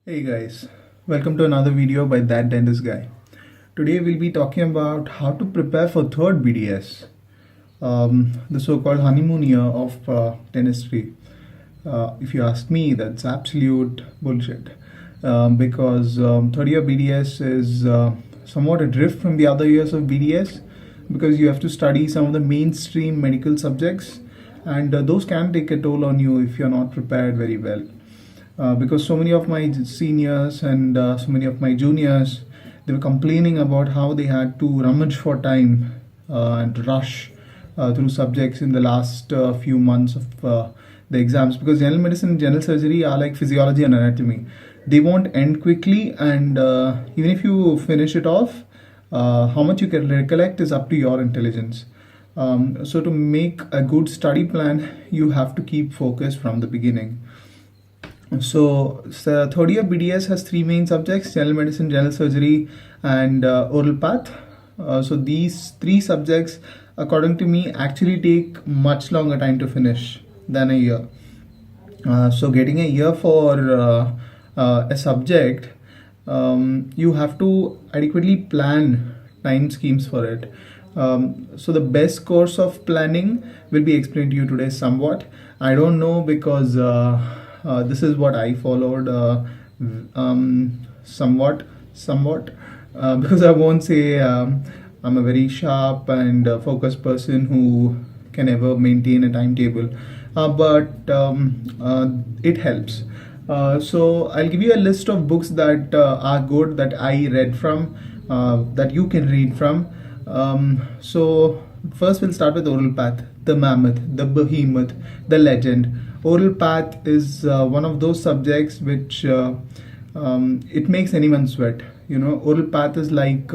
Hey guys, welcome to another video by That Dentist Guy. Today we'll be talking about how to prepare for third BDS, the so-called honeymoon year of dentistry. If you ask me, that's absolute bullshit because third year BDS is somewhat a drift from the other years of BDS because you have to study some of the mainstream medical subjects and those can take a toll on you if you're not prepared very well. Because so many of my seniors and so many of my juniors, they were complaining about how they had to rummage for time and rush through subjects in the last few months of the exams, because general medicine and general surgery are like physiology and anatomy. They won't end quickly, and even if you finish it off, how much you can recollect is up to your intelligence. So to make a good study plan, you have to keep focus from the beginning. So, third year BDS has three main subjects: general medicine, general surgery, and oral path. So these three subjects, according to me, actually take much longer time to finish than a year. So getting a year for a subject, you have to adequately plan time schemes for it. So the best course of planning will be explained to you today somewhat. I don't know because this is what I followed somewhat because I won't say I'm a very sharp and focused person who can ever maintain a timetable, but it helps. So I'll give you a list of books that are good, that I read from, that you can read from. So first we'll start with oral path, the mammoth, the behemoth, the legend. Oral path is one of those subjects which it makes anyone sweat. Oral path is like,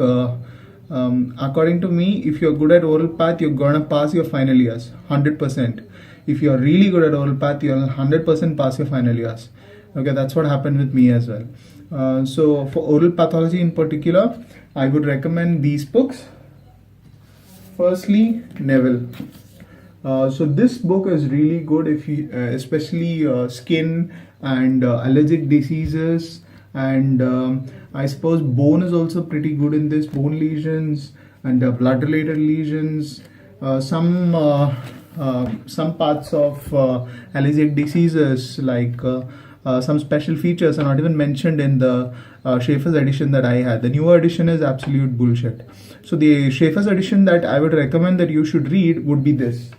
according to me, if you're good at oral path, you're gonna pass your final years 100%. If you're really good at oral path, you'll 100% pass your final years. Okay, that's what happened with me as well. So for oral pathology in particular, I would recommend these books. Firstly, Neville. So this book is really good if you, especially skin and allergic diseases, and I suppose bone is also pretty good in this. Bone lesions and blood-related lesions. Some parts of allergic diseases, like some special features, are not even mentioned in the Schaefer's edition that I had. The newer edition is absolute bullshit. So the Schaefer's edition that I would recommend that you should read would be this.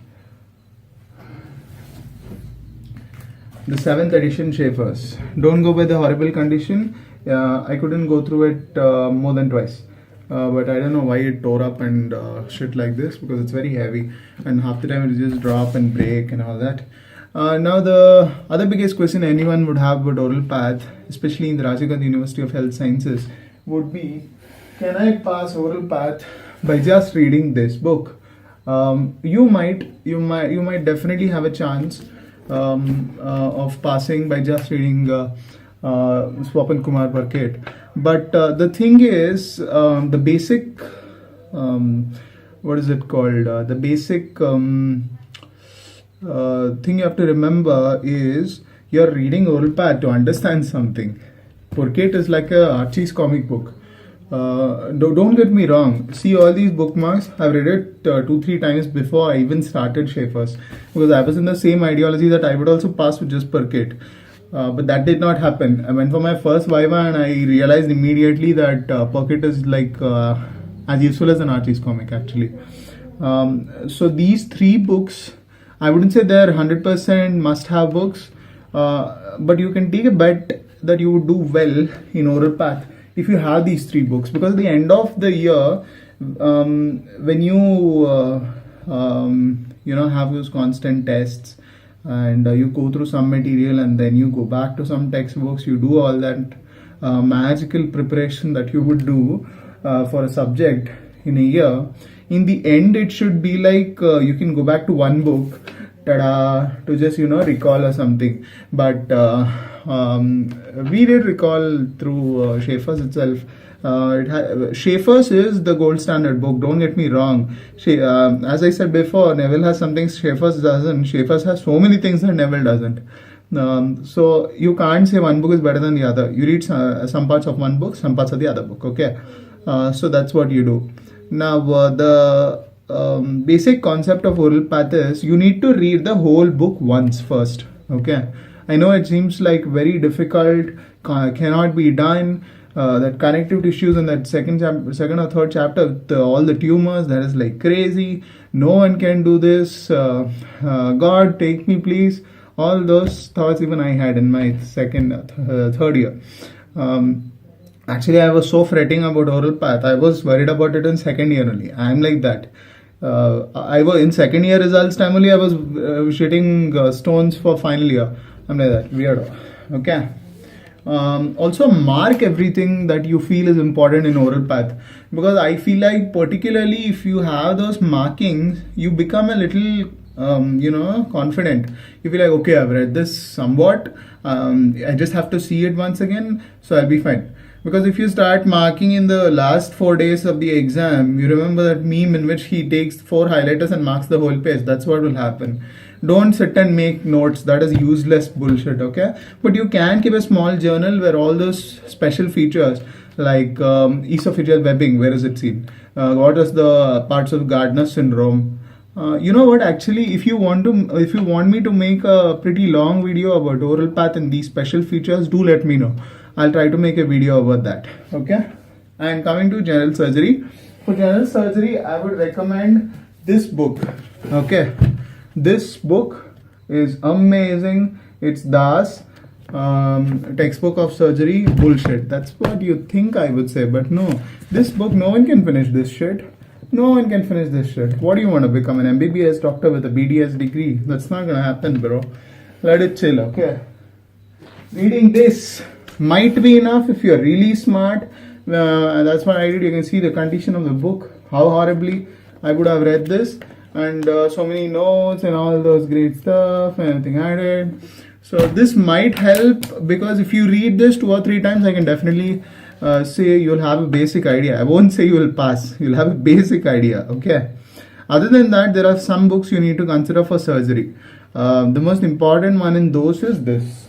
The 7th edition Schaefer's. Don't go by the horrible condition. I couldn't go through it more than twice. But I don't know why it tore up and shit like this, because it's very heavy and half the time it just drop and break and all that. Now the other biggest question anyone would have about oral path, especially in the Rajiv Gandhi University of Health Sciences, would be, can I pass oral path by just reading this book? You might definitely have a chance of passing by just reading Swapan Kumar Parket. But the thing is, the basic, what is it called? The basic thing you have to remember is you're reading oral path to understand something. Parket is like a Archie's comic book. Don't get me wrong. See, all these bookmarks, I've read it 2-3 times before I even started Schaefer's, because I was in the same ideology that I would also pass with just Parket. But that did not happen. I went for my first Viva and I realized immediately that Parket is like as useful as an Archie's comic actually. So these three books, I wouldn't say they're 100% must-have books, but you can take a bet that you would do well in oral path if you have these three books, because at the end of the year, when you have those constant tests and you go through some material and then you go back to some textbooks, you do all that magical preparation that you would do for a subject in a year. In the end, it should be like you can go back to one book to just recall or something. But we did recall through Schaefer's itself. Schaefer's is the gold standard book, don't get me wrong. As I said before, Neville has something Schaefer's doesn't. Schaefer's has so many things that Neville doesn't. So you can't say one book is better than the other. You read some parts of one book, some parts of the other book. Okay, so that's what you do. Now the basic concept of oral path is you need to read the whole book once first. Okay, I know it seems like very difficult, cannot be done. That connective tissues in that second or third chapter, all the tumors, that is like crazy. No one can do this. God, take me, please. All those thoughts even I had in my third year. Actually, I was so fretting about oral path. I was worried about it in second year only. I am like that. I was in second year results time only. I was shitting stones for final year. I'm like that, weirdo. Okay. Also mark everything that you feel is important in oral path, because I feel like particularly if you have those markings, you become a little confident. You feel like, okay, I've read this somewhat, I just have to see it once again, so I'll be fine. Because if you start marking in the last 4 days of the exam, you remember that meme in which he takes 4 highlighters and marks the whole page. That's what will happen. Don't sit and make notes. That is useless bullshit, okay? But you can keep a small journal where all those special features like esophageal webbing, where is it seen? What is the parts of Gardner syndrome? You know what, actually, if you want me to make a pretty long video about oral path and these special features, do let me know. I'll try to make a video about that. Okay. And coming to general surgery, for general surgery, I would recommend this book. Okay. This book is amazing. It's Das textbook of surgery. Bullshit. That's what you think I would say, but no. This book, no one can finish this shit. No one can finish this shit. What do you want to become, an MBBS doctor with a BDS degree? That's not gonna happen, bro. Let it chill, okay? Reading this might be enough if you're really smart. That's what I did. You can see the condition of the book, how horribly I would have read this, and so many notes and all those great stuff and everything added. So this might help, because if you read this 2 or 3 times, I can definitely say you'll have a basic idea. I won't say you will pass. You'll have a basic idea, okay? Other than that, there are some books you need to consider for surgery. The most important one in those is this.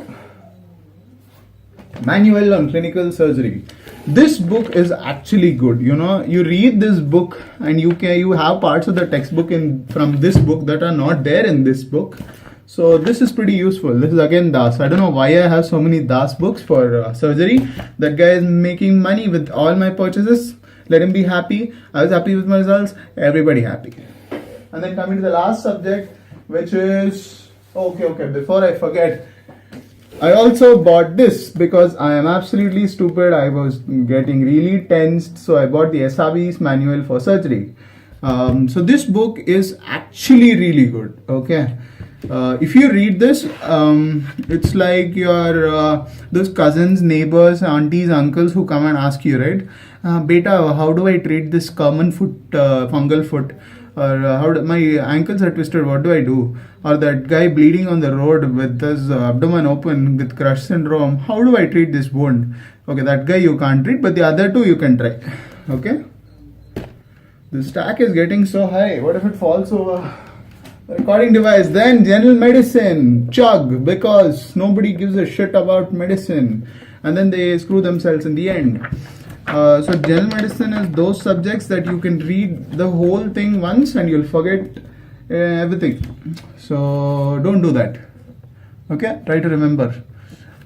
Manual on Clinical Surgery. This book is actually good. You know, you read this book and you have parts of the textbook from this book that are not there in this book. So this is pretty useful. This is again Das. I don't know why I have so many Das books for surgery. That guy is making money with all my purchases. Let him be happy. I was happy with my results. Everybody happy. And then coming to the last subject, which is okay. Before I forget, I also bought this because I am absolutely stupid. I was getting really tensed, so I bought the SRB's manual for surgery. So this book is actually really good. Okay, if you read this, it's like your those cousins, neighbors, aunties, uncles who come and ask you, right? Beta, how do I treat this common foot, fungal foot? Or my ankles are twisted, what do I do? Or that guy bleeding on the road with his abdomen open with crush syndrome, how do I treat this wound? Okay, that guy you can't treat, but the other two you can try. Okay, the stack is getting so high. What if it falls over the recording device? Then general medicine, chug, because nobody gives a shit about medicine, and then they screw themselves in the end. So general medicine is those subjects that you can read the whole thing once and you'll forget everything. So don't do that. Okay, try to remember.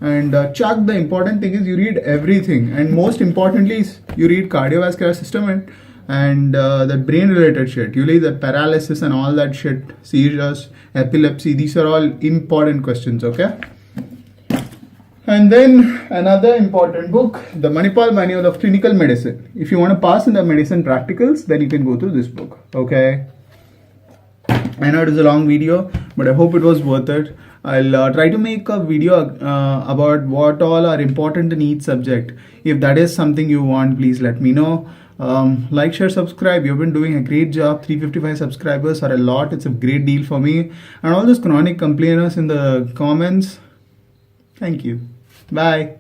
And Chuck, the important thing is you read everything, and most importantly is you read cardiovascular system and the brain related shit. You read the paralysis and all that shit, seizures, epilepsy. These are all important questions. Okay. And then another important book, the Manipal Manual of Clinical Medicine. If you want to pass in the medicine practicals, then you can go through this book. Okay. I know it is a long video, but I hope it was worth it. I'll try to make a video about what all are important in each subject. If that is something you want, please let me know. Like, share, subscribe. You've been doing a great job. 355 subscribers are a lot. It's a great deal for me. And all those chronic complainers in the comments, thank you. Bye.